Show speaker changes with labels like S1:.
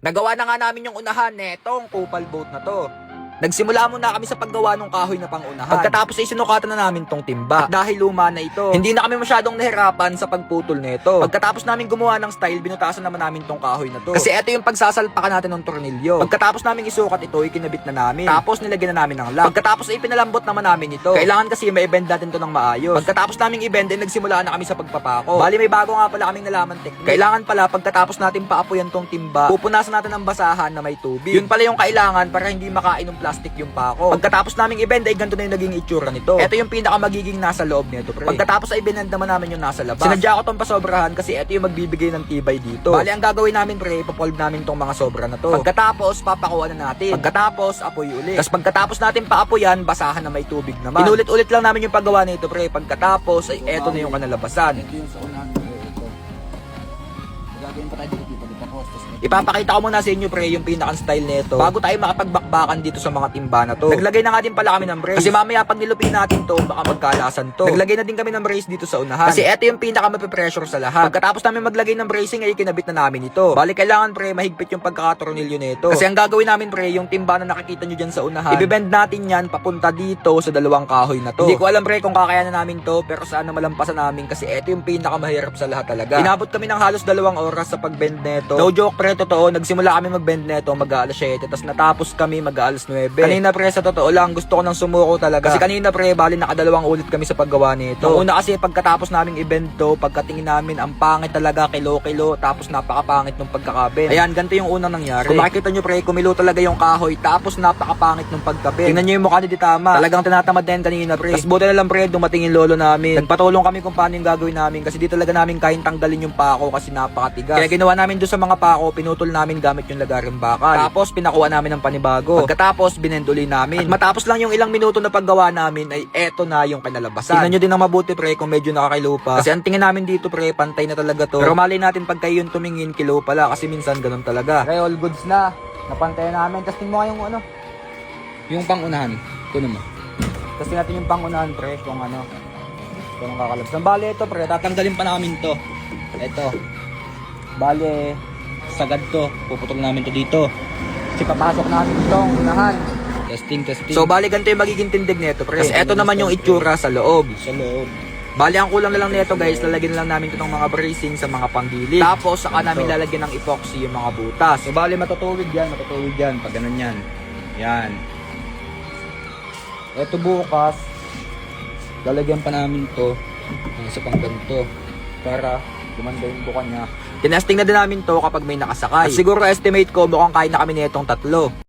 S1: Nagawa na nga namin yung unahan netong kupal boat na to. Nagsimula muna kami sa paggawa ng kahoy na pangunahan. Pagkatapos ay sinukatan na namin tong timba. At dahil luma na ito, hindi na kami masyadong nahirapan sa pagputol nito. Pagkatapos namin gumawa ng style, binutasan naman namin tong kahoy na to. Kasi ito yung pagsasalpakan natin ng tornilyo. Pagkatapos namin isukat ito, ikinabit na namin. Tapos nilagyan na namin ng lock. Pagkatapos ay pinalambot naman namin ito. Kailangan kasi may i-bend natin to ng maayos. Pagkatapos naming i-bend, ay nagsimula na kami sa pagpapako. Bali may bago nga pala kaming nalaman technique. Kailangan pala pagkatapos natin paapuyan tong timba, pupunasan natin ng basahan na may tubig. Yun pala yung kailangan para hindi makain ng plastic yung pako. Pagkatapos naming i-bend ay ganito na yung naging itsura nito. Ito yung pinaka magiging nasa loob nito, pre. Pagkatapos ay binend naman namin yung nasa labas. Sinadya ko tong pasobrahan kasi ito yung magbibigay ng tibay dito. Bali ang gagawin namin, pre, ipopold namin tong mga sobra na to. Pagkatapos papakuan na natin. Pagkatapos apoy ulit. Tapos pagkatapos natin paapuyan, basahan na may tubig naman. Inulit-ulit lang namin yung paggawa nito, pre. Pagkatapos ay eto na yung kanalabasan.
S2: Ito yung sa unahan ko. Ito. Gagawin pa tayo dito.
S1: Ipapakita ko muna sa inyo, pre, yung pinakang style nito bago tayo makapagbakbakan dito sa mga timba na to. Naglagay na nga din pala kami ng brace kasi mamaya pag nilupin natin to baka magkalasan to. Naglagay na din kami ng brace dito sa unahan kasi eto yung pinaka mapipressure sa lahat. Pagkatapos namin maglagay ng bracing ay kinabit na namin ito. Bali kailangan, pre, mahigpit yung pagkakatornilyo nito kasi ang gagawin namin, pre, yung timba na nakikita nyo dyan sa unahan, ibibend natin yan papunta dito sa dalawang kahoy na to. Hindi ko alam, pre, kung kakayanan namin to, pero sana malampasan namin kasi eto yung pinaka mahirap sa lahat talaga. Inabot kami ng halos 2 oras sa pagbend nito. No joke, pre, totoo, nagsimula kami magbend neto mag-aalas 7, tapos natapos kami mag-aalas 9. Kanina, pre, sa totoo lang, gusto ko nang sumuko talaga. Kasi kanina, pre, bali nakadalawang ulit kami sa paggawa nito. Nung una kasi pagkatapos naming i-bend to, pagkatingin namin, ang pangit talaga, kilo-kilo, tapos napakapangit nung pagkakabend. Ayan, ganito yung unang nangyari. Kung makikita nyo, pre, kumilo talaga yung kahoy, tapos napakapangit nung pagkabend. Tingnan nyo yung mukha ni Ditama. Talagang tinatamad na yan kanina, pre. Tapos buti na lang, pre, dumating yung lolo namin. Nagpatulong kami kung paano yung gagawin namin kasi di talaga namin kayang tanggalin yung pako kasi napakatigas. Kaya ginawa namin doon sa mga pako, pinutol namin gamit yung lagaring bakal. Tapos pinakuha namin ng panibago. Pagkatapos binenduli namin. At matapos lang yung ilang minuto na paggawa namin ay eto na yung kinalabasan. Tingnan nyo din ang mabuti, pre, kung medyo nakakailupa. Kasi ang tingin namin dito, pre, pantay na talaga to. Pero malay natin pag kayo yung tumingin, kilo pala kasi minsan ganun talaga.
S2: Okay, all goods na. Napantay namin. Testing mo yung ano? Yung pangunahan. Kuno mo.
S1: Testing natin yung pangunahan, pre, kung ano. Kung kakalabsan. Bale, ito, pre, tatanggalin pa namin to. Ito. Bale, sagad to. Puputol namin to dito.
S2: Kasi papasok namin itong unahan.
S1: Testing. So, bali, ganito yung magiging tindig nito, pre. Kasi ito naman yung itsura sa loob.
S2: Sa loob.
S1: Bali, ang kulang na lang nito, guys, lalagyan na lang namin ito ng mga bracing sa mga panggilid. Tapos, saka namin lalagyan ng epoxy yung mga butas.
S2: So, bali, matutuwid yan. Pag ganun yan. Yan. Ito bukas, lalagyan pa namin to sa pang ganito para gumanda yung buka niya.
S1: Tinesting na din namin to kapag may nakasakay. At siguro estimate ko mukhang kain na kami nitong 3.